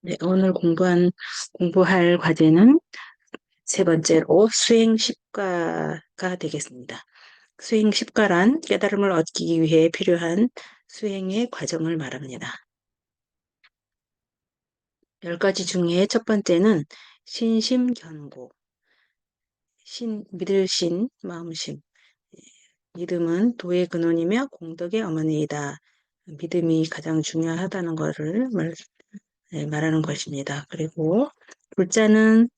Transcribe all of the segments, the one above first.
네, 오늘 공부할 과제는 세 번째로 수행 십과가 되겠습니다. 수행 십과란 깨달음을 얻기 위해 필요한 수행의 과정을 말합니다. 10가지 중에 첫 번째는 신심견고, 믿을 신, 마음심. 믿음은 도의 근원이며 공덕의 어머니이다. 믿음이 가장 중요하다는 것을 말하는 것입니다. 그리고 불자는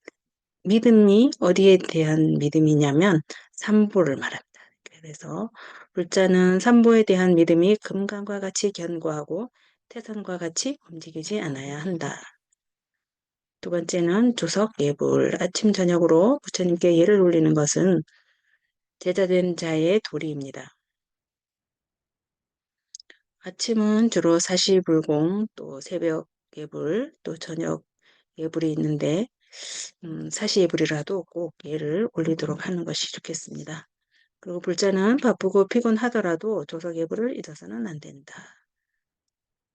믿음이 어디에 대한 믿음이냐면 삼보를 말합니다. 그래서 불자는 삼보에 대한 믿음이 금강과 같이 견고하고 태산과 같이 움직이지 않아야 한다. 두 번째는 조석 예불. 아침 저녁으로 부처님께 예를 올리는 것은 제자된 자의 도리입니다. 아침은 주로 사시불공, 또 새벽 예불, 또 저녁 예불이 있는데 사시예불이라도 꼭 예를 올리도록 하는 것이 좋겠습니다. 그리고 불자는 바쁘고 피곤하더라도 조석예불을 잊어서는 안 된다.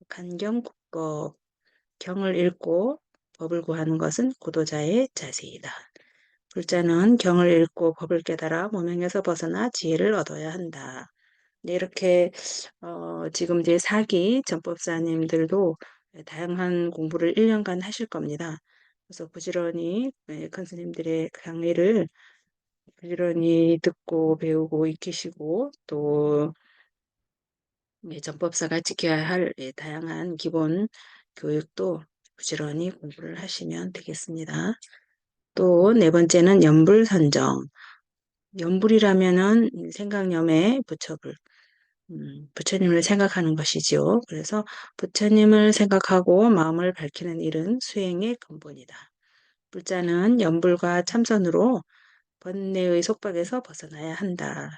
간경국법, 경을 읽고 법을 구하는 것은 고도자의 자세이다. 불자는 경을 읽고 법을 깨달아 무명에서 벗어나 지혜를 얻어야 한다. 네, 이렇게 지금 이제 사기 전법사님들도 다양한 공부를 1년간 하실 겁니다. 그래서 부지런히 큰 스님들의 강의를 부지런히 듣고 배우고 익히시고 또 전법사가 지켜야 할 다양한 기본 교육도 부지런히 공부를 하시면 되겠습니다. 또 네 번째는 연불선정. 연불이라면은 생각염에 부처불, 부처님을 생각하는 것이지요. 그래서 부처님을 생각하고 마음을 밝히는 일은 수행의 근본이다. 불자는 연불과 참선으로 번뇌의 속박에서 벗어나야 한다.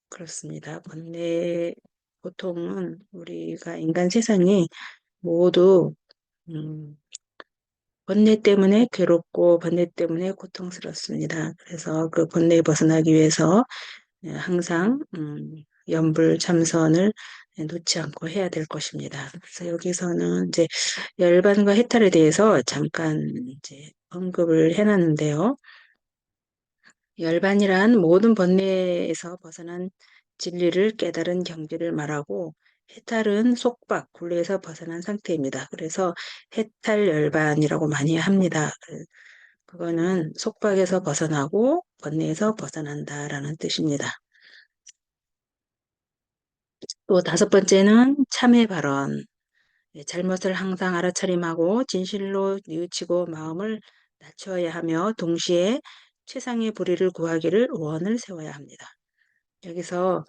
그렇습니다. 번뇌 고통은 우리가 인간 세상이 모두 음, 번뇌 때문에 괴롭고 번뇌 때문에 고통스럽습니다. 그래서 그 번뇌에 벗어나기 위해서 항상 연불 참선을 놓지 않고 해야 될 것입니다. 그래서 여기서는 이제 열반과 해탈에 대해서 잠깐 이제 언급을 해놨는데요. 열반이란 모든 번뇌에서 벗어난 진리를 깨달은 경지를 말하고 해탈은 속박, 굴레에서 벗어난 상태입니다. 그래서 해탈 열반이라고 많이 합니다. 그거는 속박에서 벗어나고 번뇌에서 벗어난다라는 뜻입니다. 또 다섯 번째는 참회 발언. 잘못을 항상 알아차림하고 진실로 뉘우치고 마음을 낮춰야 하며 동시에 최상의 불의를 구하기를 원을 세워야 합니다. 여기서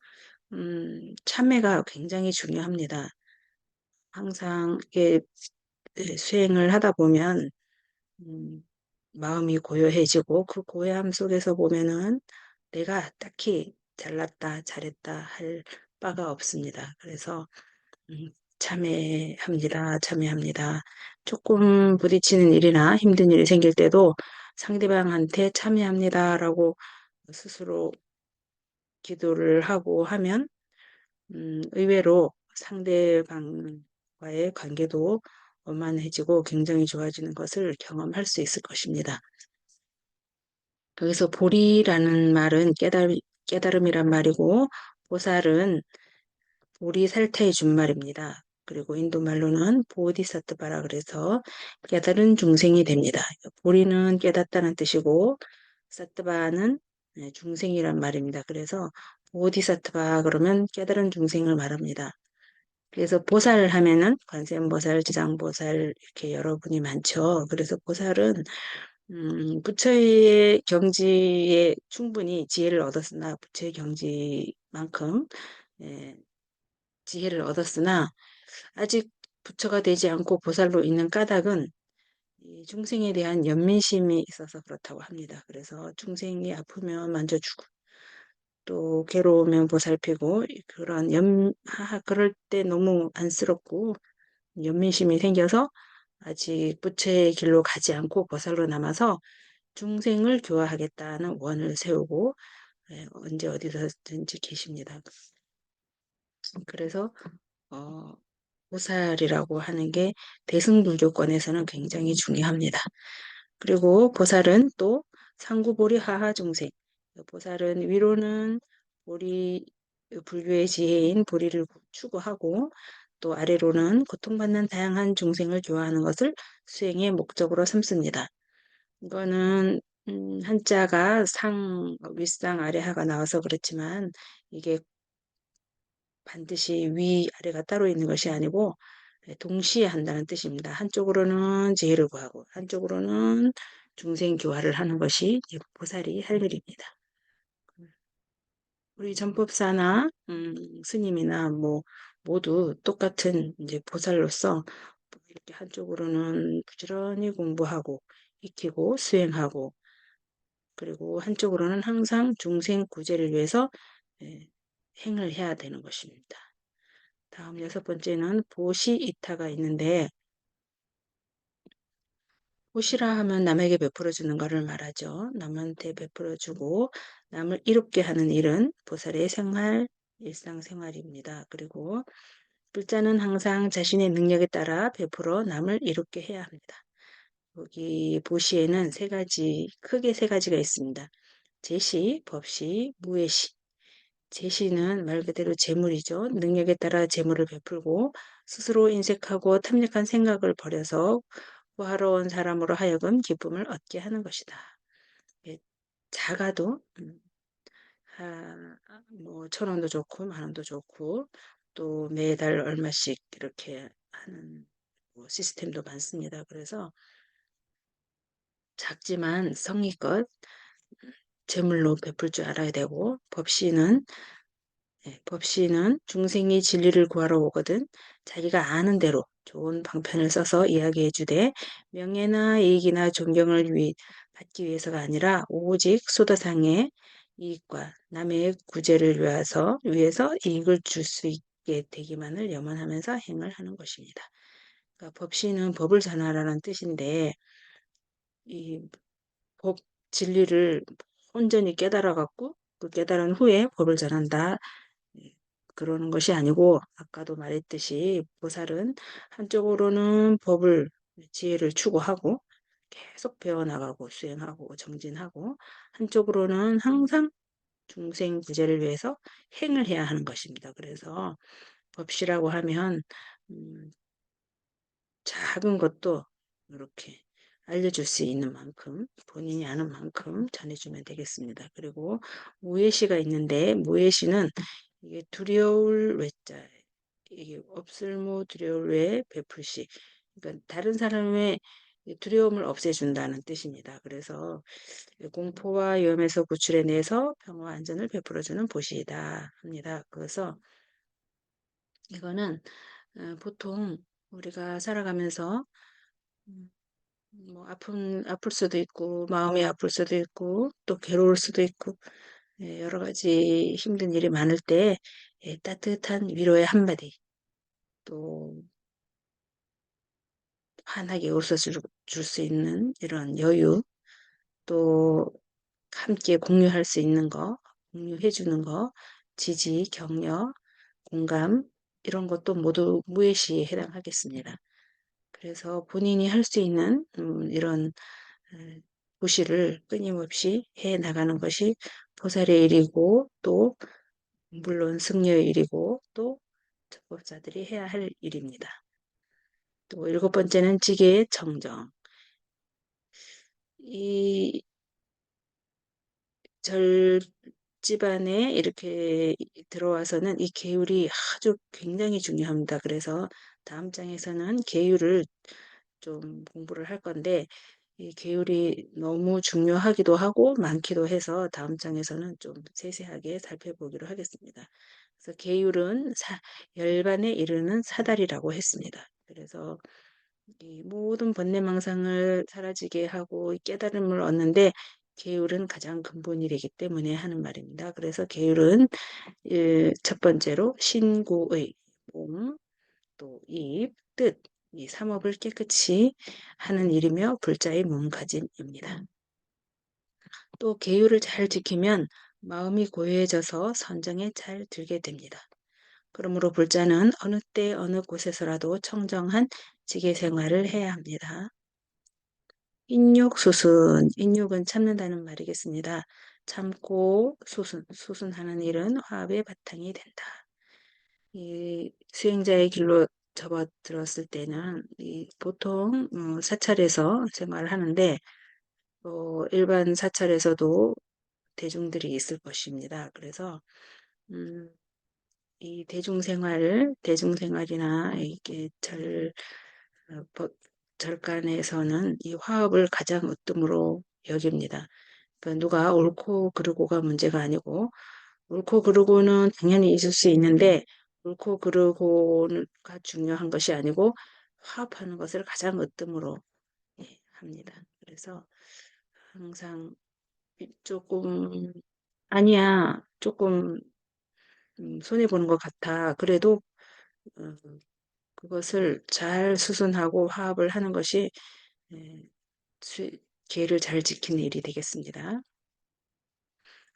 참회가 굉장히 중요합니다. 항상 이렇게 수행을 하다 보면 음, 마음이 고요해지고 그 고요함 속에서 보면은 내가 딱히 잘났다, 잘했다 할 바가 없습니다. 그래서 음, 참회합니다. 참회합니다. 조금 부딪히는 일이나 힘든 일이 생길 때도 상대방한테 참회합니다라고 스스로 기도를 하고 하면 의외로 상대방과의 관계도 원만해지고 굉장히 좋아지는 것을 경험할 수 있을 것입니다. 여기서 보리라는 말은 깨달음이란 말이고 보살은 보리살타의 준말입니다. 그리고 인도 말로는 보디사트바라 그래서 깨달은 중생이 됩니다. 보리는 깨닫다는 뜻이고 사트바는 중생이란 말입니다. 그래서 보디사트바 그러면 깨달은 중생을 말합니다. 그래서 보살 하면은 관세음보살, 지장보살 이렇게 여러분이 많죠. 그래서 보살은 부처의 경지에 충분히 지혜를 얻었으나 부처의 경지만큼 예, 지혜를 얻었으나 아직 부처가 되지 않고 보살로 있는 까닭은 이 중생에 대한 연민심이 있어서 그렇다고 합니다. 그래서 중생이 아프면 만져주고 또 괴로우면 보살피고 그런 그럴 때 너무 안쓰럽고 연민심이 생겨서 아직 부처의 길로 가지 않고 보살로 남아서 중생을 교화하겠다는 원을 세우고 언제 어디서든지 계십니다. 그래서 어, 보살이라고 하는 게 대승불교권에서는 굉장히 중요합니다. 그리고 보살은 또 상구보리 하하중생. 보살은 위로는 보리, 불교의 지혜인 보리를 추구하고 또 아래로는 고통받는 다양한 중생을 교화하는 것을 수행의 목적으로 삼습니다. 이거는 한자가 윗상 아래하가 나와서 그렇지만 이게 반드시 위 아래가 따로 있는 것이 아니고 동시에 한다는 뜻입니다. 한쪽으로는 지혜를 구하고 한쪽으로는 중생 교화를 하는 것이 보살이 할 일입니다. 우리 전법사나 스님이나 뭐 모두 똑같은 이제 보살로서 이렇게 한쪽으로는 부지런히 공부하고 익히고 수행하고 그리고 한쪽으로는 항상 중생 구제를 위해서 예, 행을 해야 되는 것입니다. 다음 여섯 번째는 보시 이타가 있는데 보시라 하면 남에게 베풀어 주는 것을 말하죠. 남한테 베풀어 주고 남을 이롭게 하는 일은 보살의 생활, 일상생활입니다. 그리고 불자는 항상 자신의 능력에 따라 베풀어 남을 이롭게 해야 합니다. 여기 보시에는 크게 세 가지가 있습니다. 제시, 법시, 무예시. 제시는 말 그대로 재물이죠. 능력에 따라 재물을 베풀고 스스로 인색하고 탐닉한 생각을 버려서 구하러 온 사람으로 하여금 기쁨을 얻게 하는 것이다. 예, 작아도 뭐 1,000원도 좋고 10,000원도 좋고 또 매달 얼마씩 이렇게 하는 뭐 시스템도 많습니다. 그래서 작지만 성의껏 제물로 베풀 줄 알아야 되고 법시는 중생이 진리를 구하러 오거든 자기가 아는 대로 좋은 방편을 써서 이야기해 주되 명예나 이익이나 존경을 받기 위해서가 아니라 오직 소도상의 이익과 남의 구제를 위해서 이익을 줄 수 있게 되기만을 염원하면서 행을 하는 것입니다. 그러니까 법시는 법을 전하라는 뜻인데 이 법 진리를 온전히 깨달아 갖고 그 깨달은 후에 법을 전한다. 예, 그러는 것이 아니고 아까도 말했듯이 보살은 한쪽으로는 지혜를 추구하고 계속 배워나가고 수행하고 정진하고 한쪽으로는 항상 중생 구제를 위해서 행을 해야 하는 것입니다. 그래서 법시라고 하면 음, 작은 것도 이렇게 알려줄 수 있는 만큼 본인이 아는 만큼 전해주면 되겠습니다. 그리고 무예시가 있는데 무예시는 이게 두려울 외자 이게 없을무 두려울 외 베풀시 그러니까 다른 사람의 두려움을 없애준다는 뜻입니다. 그래서 공포와 위험에서 구출해내서 평화와 안전을 베풀어주는 보시이다 합니다. 그래서 이거는 보통 우리가 살아가면서 음, 뭐 아플 수도 있고 마음이 아플 수도 있고 또 괴로울 수도 있고 여러 가지 힘든 일이 많을 때 따뜻한 위로의 한마디 또 환하게 웃어줄 수 있는 이런 여유 또 함께 공유할 수 있는 거 공유해 주는 거 지지, 격려, 공감 이런 것도 모두 무예시에 해당하겠습니다. 그래서 본인이 할 수 있는 이런 고시를 끊임없이 해 나가는 것이 보살의 일이고 또 물론 승려의 일이고 또 적법자들이 해야 할 일입니다. 또 일곱 번째는 지계의 청정. 이 절집안에 이렇게 들어와서는 이 계율이 아주 굉장히 중요합니다. 그래서 다음 장에서는 계율을 좀 공부를 할 건데 이 계율이 너무 중요하기도 하고 많기도 해서 다음 장에서는 좀 세세하게 살펴보기로 하겠습니다. 그래서 계율은 열반에 이르는 사달이라고 했습니다. 그래서 이 모든 번뇌망상을 사라지게 하고 깨달음을 얻는데 계율은 가장 근본이기 때문에 하는 말입니다. 그래서 계율은 첫 번째로 신구의 몸, 또 입, 뜻, 이 삼업을 깨끗이 하는 일이며 불자의 몸가짐입니다. 또 계율을 잘 지키면 마음이 고요해져서 선정에 잘 들게 됩니다. 그러므로 불자는 어느 때 어느 곳에서라도 청정한 직계 생활을 해야 합니다. 인육수순, 인육은 참는다는 말이겠습니다. 참고 수순하는 일은 화합의 바탕이 된다. 이 수행자의 길로 접어들었을 때는 보통 사찰에서 생활을 하는데 일반 사찰에서도 대중들이 있을 것입니다. 그래서 음, 이 대중생활이나 이게 절간에서는 이 화합을 가장 으뜸으로 여깁니다. 그러니까 누가 옳고 그르고가 문제가 아니고 옳고 그르고는 당연히 있을 수 있는데 옳고 그르고가 중요한 것이 아니고 화합하는 것을 가장 으뜸으로 합니다. 그래서 항상 조금 아니야 조금 손해 보는 것 같아. 그래도 어, 그것을 잘 수순하고 화합을 하는 것이 예, 기회를 잘 지키는 일이 되겠습니다.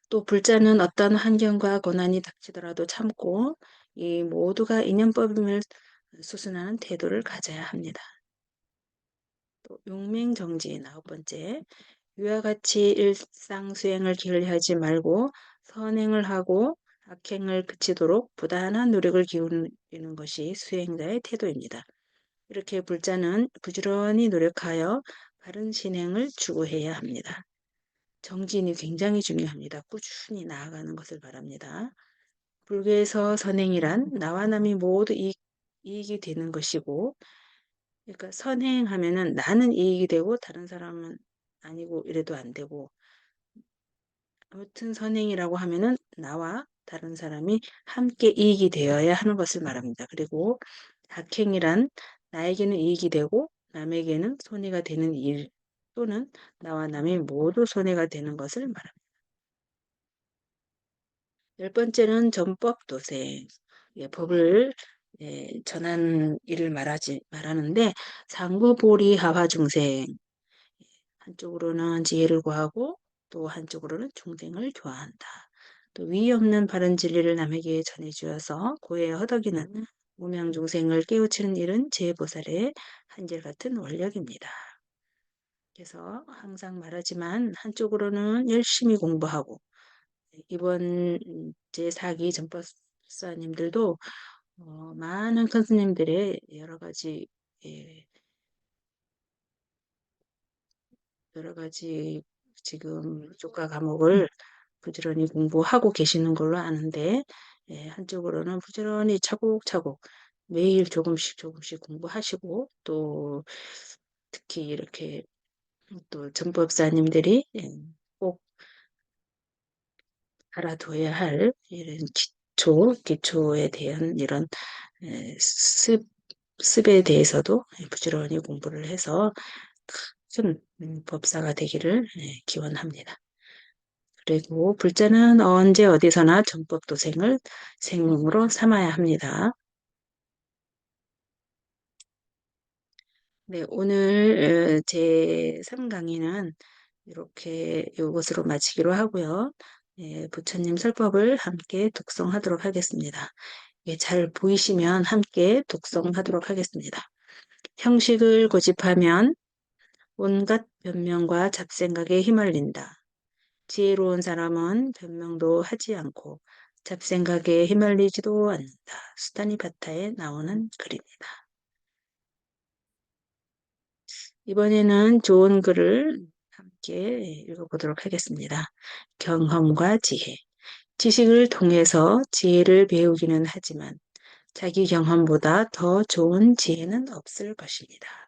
또 불자는 어떤 환경과 고난이 닥치더라도 참고 이 모두가 인연법임을 수순하는 태도를 가져야 합니다. 또 용맹정진 9번째, 위와 같이 일상 수행을 게을리하지 말고 선행을 하고 악행을 그치도록 부단한 노력을 기울이는 것이 수행자의 태도입니다. 이렇게 불자는 부지런히 노력하여 바른 신행을 추구해야 합니다. 정진이 굉장히 중요합니다. 꾸준히 나아가는 것을 바랍니다. 불교에서 선행이란 나와 남이 모두 이익이 되는 것이고, 그러니까 선행하면은 나는 이익이 되고 다른 사람은 아니고 이래도 안 되고, 아무튼 선행이라고 하면은 나와 다른 사람이 함께 이익이 되어야 하는 것을 말합니다. 그리고 악행이란 나에게는 이익이 되고 남에게는 손해가 되는 일 또는 나와 남이 모두 손해가 되는 것을 말합니다. 10번째는 전법도생. 예, 법을 전하는 일을 말하는데 상부보리하화 중생. 한쪽으로는 지혜를 구하고 또 한쪽으로는 중생을 교화한다. 또 위 없는 바른 진리를 남에게 전해주어서 고해 허덕이는 무명 중생을 깨우치는 일은 제보살의 한결같은 원력입니다. 그래서 항상 말하지만 한쪽으로는 열심히 공부하고 이번 제4기 전법사님들도 많은 큰 스님들의 예, 여러 가지 지금 조가 과목을 부지런히 공부하고 계시는 걸로 아는데 한쪽으로는 부지런히 차곡차곡 매일 조금씩 공부하시고 또 특히 이렇게 또 전법사님들이 꼭 알아둬야 할 이런 기초에 대한 이런 습, 습에 대해서도 부지런히 공부를 해서 큰 법사가 되기를 기원합니다. 그리고 불자는 언제 어디서나 전법도생을 생명으로 삼아야 합니다. 네, 오늘 제 3강의는 이렇게 이것으로 마치기로 하고요. 부처님 설법을 함께 독송하도록 하겠습니다. 잘 보이시면 함께 독송하도록 하겠습니다. 형식을 고집하면 온갖 변명과 잡생각에 휘말린다. 지혜로운 사람은 변명도 하지 않고 잡생각에 휘말리지도 않는다. 수다니바타에 나오는 글입니다. 이번에는 좋은 글을 함께 읽어보도록 하겠습니다. 경험과 지혜. 지식을 통해서 지혜를 배우기는 하지만 자기 경험보다 더 좋은 지혜는 없을 것입니다.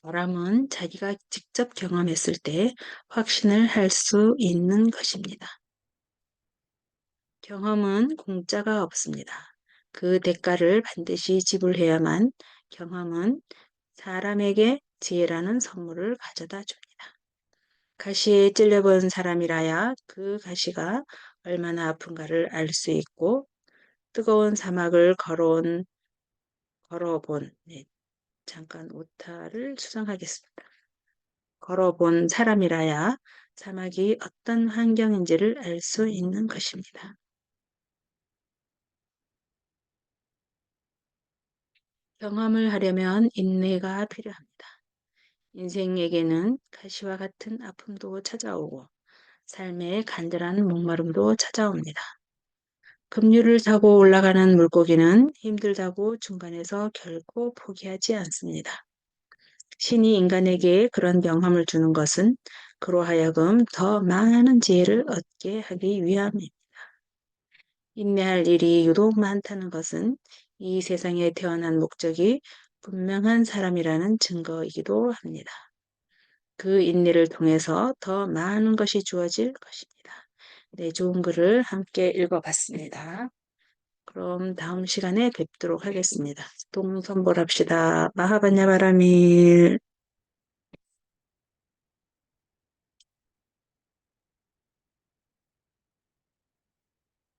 사람은 자기가 직접 경험했을 때 확신을 할 수 있는 것입니다. 경험은 공짜가 없습니다. 그 대가를 반드시 지불해야만 경험은 사람에게 지혜라는 선물을 가져다 줍니다. 가시에 찔려본 사람이라야 그 가시가 얼마나 아픈가를 알 수 있고 뜨거운 사막을 걸어본 잠깐 오타를 수정하겠습니다. 걸어본 사람이라야 사막이 어떤 환경인지를 알 수 있는 것입니다. 경험을 하려면 인내가 필요합니다. 인생에게는 가시와 같은 아픔도 찾아오고 삶의 간절한 목마름도 찾아옵니다. 급류를 타고 올라가는 물고기는 힘들다고 중간에서 결코 포기하지 않습니다. 신이 인간에게 그런 경험을 주는 것은 그로 하여금 더 많은 지혜를 얻게 하기 위함입니다. 인내할 일이 유독 많다는 것은 이 세상에 태어난 목적이 분명한 사람이라는 증거이기도 합니다. 그 인내를 통해서 더 많은 것이 주어질 것입니다. 네, 좋은 글을 함께 읽어봤습니다. 그럼 다음 시간에 뵙도록 하겠습니다. 동성불합시다. 마하반야바라밀.